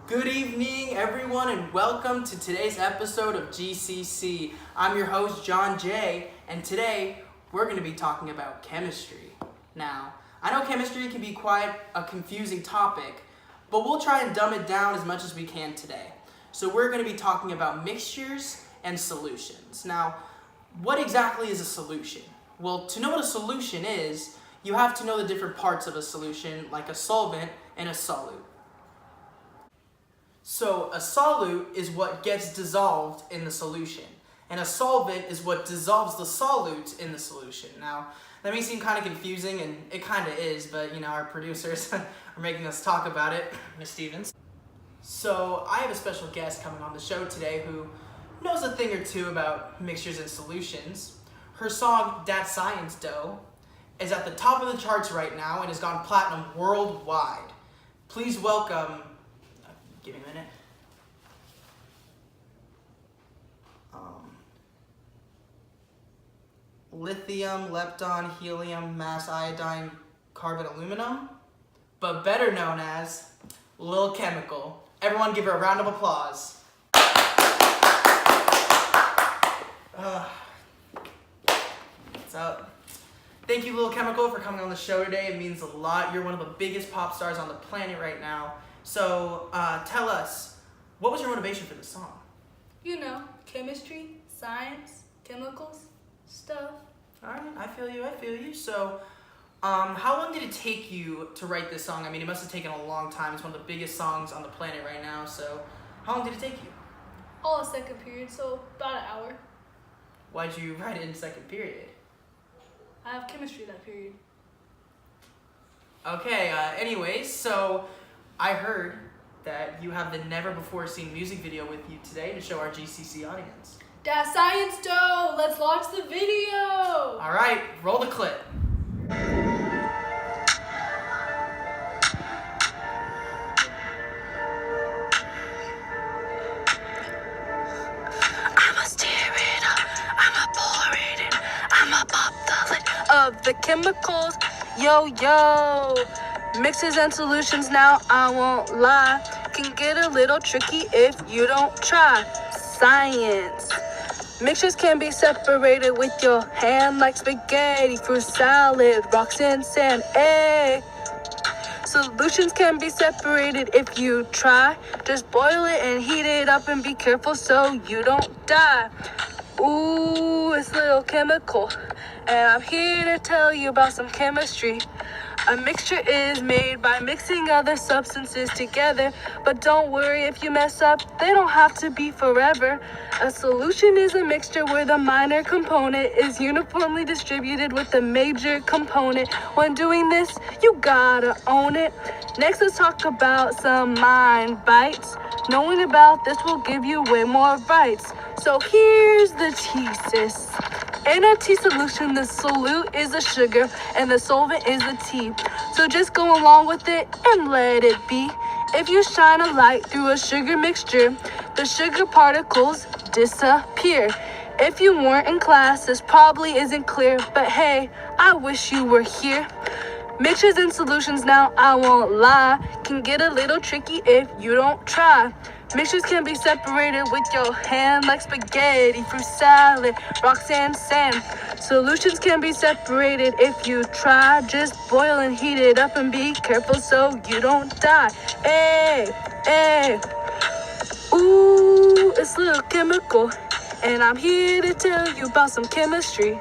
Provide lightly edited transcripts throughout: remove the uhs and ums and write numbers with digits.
Good evening, everyone, and welcome to today's episode of GCC. I'm your host, John J., and today we're going to be talking about chemistry. Now, I know chemistry can be quite a confusing topic, but we'll try and dumb it down as much as we can today. So we're going to be talking about mixtures and solutions. Now, what exactly is a solution? Well, to know what a solution is, you have to know the different parts of a solution, like a solvent and a solute. So a solute is what gets dissolved in the solution, and a solvent is what dissolves the solute in the solution. Now, that may seem kind of confusing, and it kind of is, but our producers are making us talk about it, Miss Stevens. So I have a special guest coming on the show today who knows a thing or two about mixtures and solutions. Her song, That Science Dough, is at the top of the charts right now and has gone platinum worldwide. Please welcome... Give me a minute. Lithium, lepton, helium, mass iodine, carbon, aluminum, but better known as Lil Chemical. Everyone give her a round of applause. What's up? Thank you, Lil Chemical, for coming on the show today. It means a lot. You're one of the biggest pop stars on the planet right now. So tell us, what was your motivation for this song? Chemistry, science, chemicals, stuff. All right, I feel you. So how long did it take you to write this song? I mean, it must have taken a long time. It's one of the biggest songs on the planet right now. So how long did it take you? All a second period, so about an hour. Why'd you write it in second period? I have chemistry that period. Okay, anyways, so I heard that you have the never-before-seen music video with you today to show our GCC audience. That Science Dough! Let's watch the video! All right, roll the clip. I'ma stir it up, I'ma pour it in, I'ma pop the lid of the chemicals. Yo, yo. Mixes and solutions now, I won't lie, can get a little tricky if you don't try. Science. Mixtures can be separated with your hand like spaghetti, fruit salad, rocks and sand, eh? Solutions can be separated if you try. Just boil it and heat it up and be careful so you don't die. Ooh, it's Lil Chemical, and I'm here to tell you about some chemistry. A mixture is made by mixing other substances together, but don't worry if you mess up, they don't have to be forever. A solution is a mixture where the minor component is uniformly distributed with the major component. When doing this, you gotta own it. Next, let's talk about some mind bites. Knowing about this will give you way more bites. So here's the thesis. In a tea solution, the solute is the sugar and the solvent is the tea. So just go along with it and let it be. If you shine a light through a sugar mixture, the sugar particles disappear. If you weren't in class, this probably isn't clear, but hey, I wish you were here. Mixtures and solutions now, I won't lie, can get a little tricky if you don't try. Mixtures can be separated with your hand like spaghetti, fruit salad, rocks and sand. Solutions can be separated if you try. Just boil and heat it up and be careful so you don't die. Hey, hey. Ooh, it's Lil Chemical, and I'm here to tell you about some chemistry.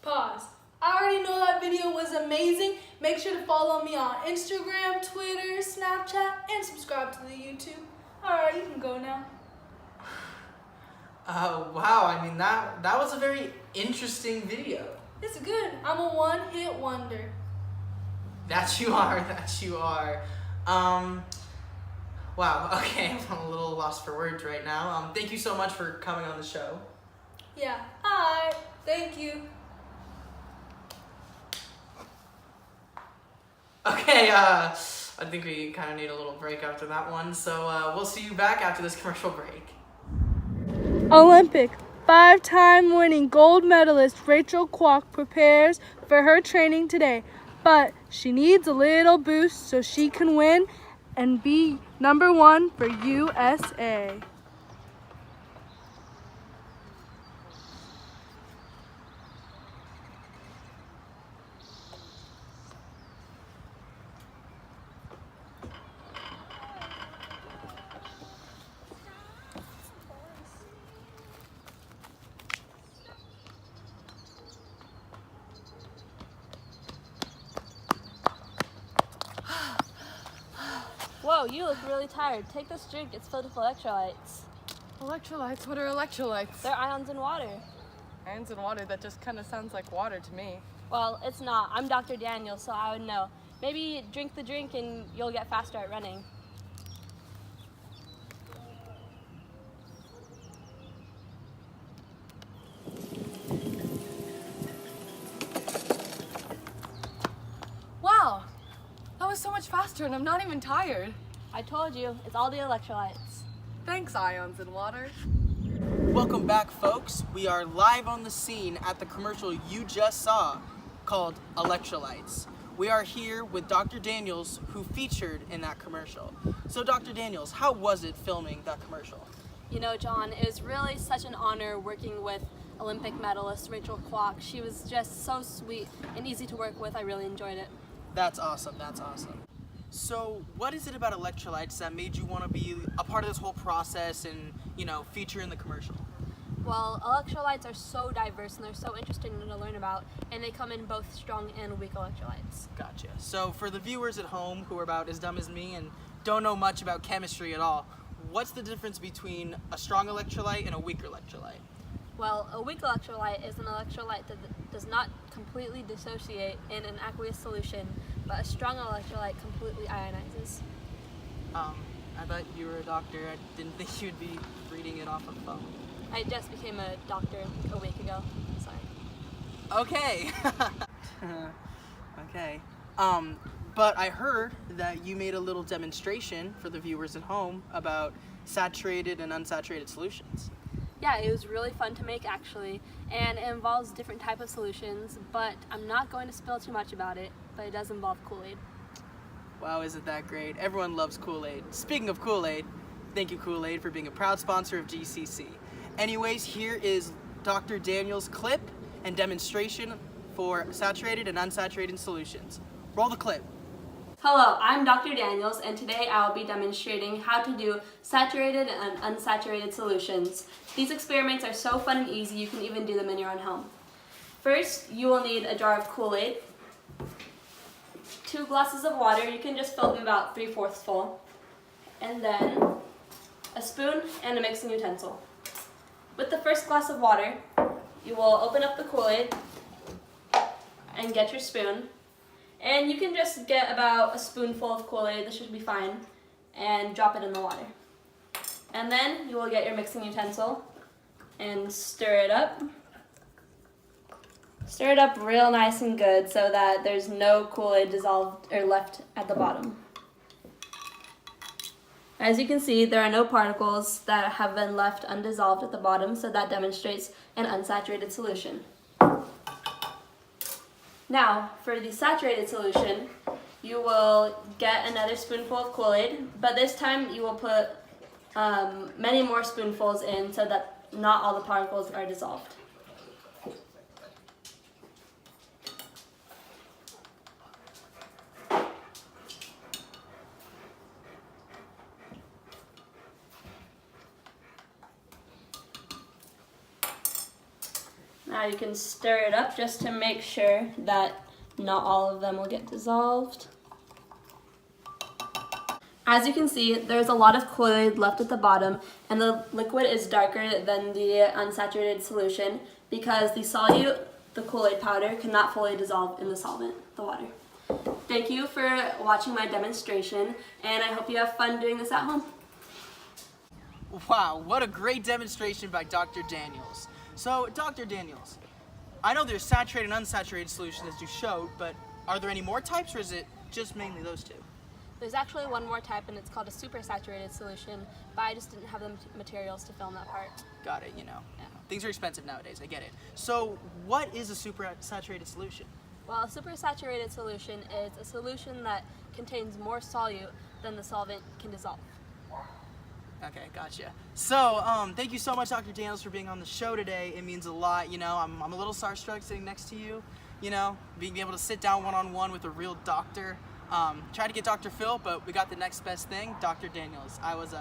Pause. I already know that video was amazing. Make sure to follow me on Instagram, Twitter, Snapchat, and subscribe to the YouTube. Alright, you can go now. Wow, I mean, that was a very interesting video. It's good. I'm a one-hit wonder. That you are. Wow, okay, I'm a little lost for words right now. Thank you so much for coming on the show. Yeah, alright. Thank you. Okay, I think we kind of need a little break after that one, so we'll see you back after this commercial break. Olympic 5-time winning gold medalist Rachel Kwok prepares for her training today. but she needs a little boost so she can win and be #1 for USA. Whoa, you look really tired. Take this drink, it's filled with electrolytes. Electrolytes? What are electrolytes? They're ions in water. Ions in water? That just kind of sounds like water to me. Well, it's not. I'm Dr. Daniels, so I would know. Maybe drink the drink and you'll get faster at running. Wow! That was so much faster and I'm not even tired. I told you, it's all the electrolytes. Thanks, ions in water. Welcome back, folks. We are live on the scene at the commercial you just saw called Electrolytes. We are here with Dr. Daniels, who featured in that commercial. So, Dr. Daniels, how was it filming that commercial? You know, John, it was really such an honor working with Olympic medalist Rachel Kwok. She was just so sweet and easy to work with. I really enjoyed it. That's awesome, that's awesome. So, what is it about electrolytes that made you want to be a part of this whole process and, feature in the commercial? Well, electrolytes are so diverse and they're so interesting to learn about, and they come in both strong and weak electrolytes. Gotcha. So, for the viewers at home who are about as dumb as me and don't know much about chemistry at all, what's the difference between a strong electrolyte and a weak electrolyte? Well, a weak electrolyte is an electrolyte that does not completely dissociate in an aqueous solution, but a strong electrolyte completely ionizes. I thought you were a doctor. I didn't think you'd be reading it off a phone. I just became a doctor a week ago. Sorry. Okay. Okay. But I heard that you made a little demonstration for the viewers at home about saturated and unsaturated solutions. Yeah, it was really fun to make actually, and it involves different type of solutions, but I'm not going to spill too much about it, but it does involve Kool-Aid. Wow, isn't that great? Everyone loves Kool-Aid. Speaking of Kool-Aid, thank you Kool-Aid for being a proud sponsor of GCC. Anyways, here is Dr. Daniels' clip and demonstration for saturated and unsaturated solutions. Roll the clip. Hello, I'm Dr. Daniels, and today I will be demonstrating how to do saturated and unsaturated solutions. These experiments are so fun and easy, you can even do them in your own home. First, you will need a jar of Kool-Aid, 2 glasses of water, you can just fill them about 3/4 full, and then a spoon and a mixing utensil. With the first glass of water, you will open up the Kool-Aid and get your spoon. And you can just get about a spoonful of Kool-Aid, this should be fine, and drop it in the water. And then you will get your mixing utensil and stir it up. Stir it up real nice and good so that there's no Kool-Aid dissolved or left at the bottom. As you can see, there are no particles that have been left undissolved at the bottom, so that demonstrates an unsaturated solution. Now, for the saturated solution, you will get another spoonful of Kool-Aid, but this time you will put many more spoonfuls in so that not all the particles are dissolved. Now you can stir it up just to make sure that not all of them will get dissolved. As you can see, there's a lot of Kool-Aid left at the bottom, and the liquid is darker than the unsaturated solution because the solute, the Kool-Aid powder, cannot fully dissolve in the solvent, the water. Thank you for watching my demonstration, and I hope you have fun doing this at home. Wow, what a great demonstration by Dr. Daniels. So, Dr. Daniels, I know there's saturated and unsaturated solutions as you showed, but are there any more types, or is it just mainly those two? There's actually one more type, and it's called a supersaturated solution, but I just didn't have the materials to film that part. Got it, Things are expensive nowadays, I get it. So, what is a supersaturated solution? Well, a supersaturated solution is a solution that contains more solute than the solvent can dissolve. Okay, gotcha. So, thank you so much, Dr. Daniels, for being on the show today. It means a lot. You know, I'm a little starstruck sitting next to you. You know, being able to sit down one-on-one with a real doctor. Tried to get Dr. Phil, but we got the next best thing, Dr. Daniels. I was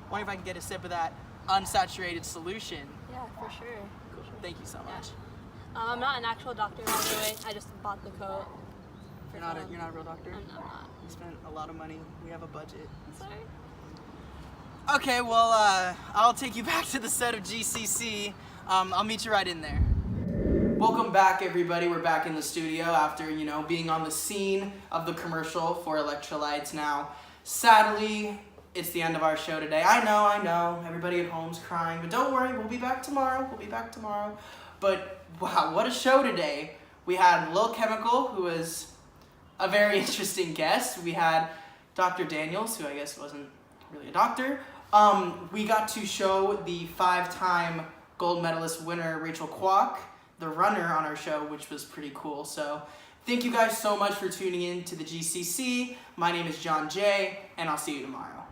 wondering if I could get a sip of that unsaturated solution. Yeah, for sure. Cool. Thank you so much. I'm not an actual doctor, by the way. I just bought the coat. You're not a real doctor? I'm not. You spent a lot of money. We have a budget. Sorry. Okay, well, I'll take you back to the set of GCC. I'll meet you right in there. Welcome back, everybody. We're back in the studio after, you know, being on the scene of the commercial for electrolytes. Now, sadly, it's the end of our show today. I know. Everybody at home's crying, but don't worry. We'll be back tomorrow. But, wow, what a show today. We had Lil Chemical, who was a very interesting guest. We had Dr. Daniels, who I guess wasn't really a doctor. We got to show the 5-time gold medalist winner, Rachel Kwok, the runner on our show, which was pretty cool. So thank you guys so much for tuning in to the GCC. My name is John Jay, and I'll see you tomorrow.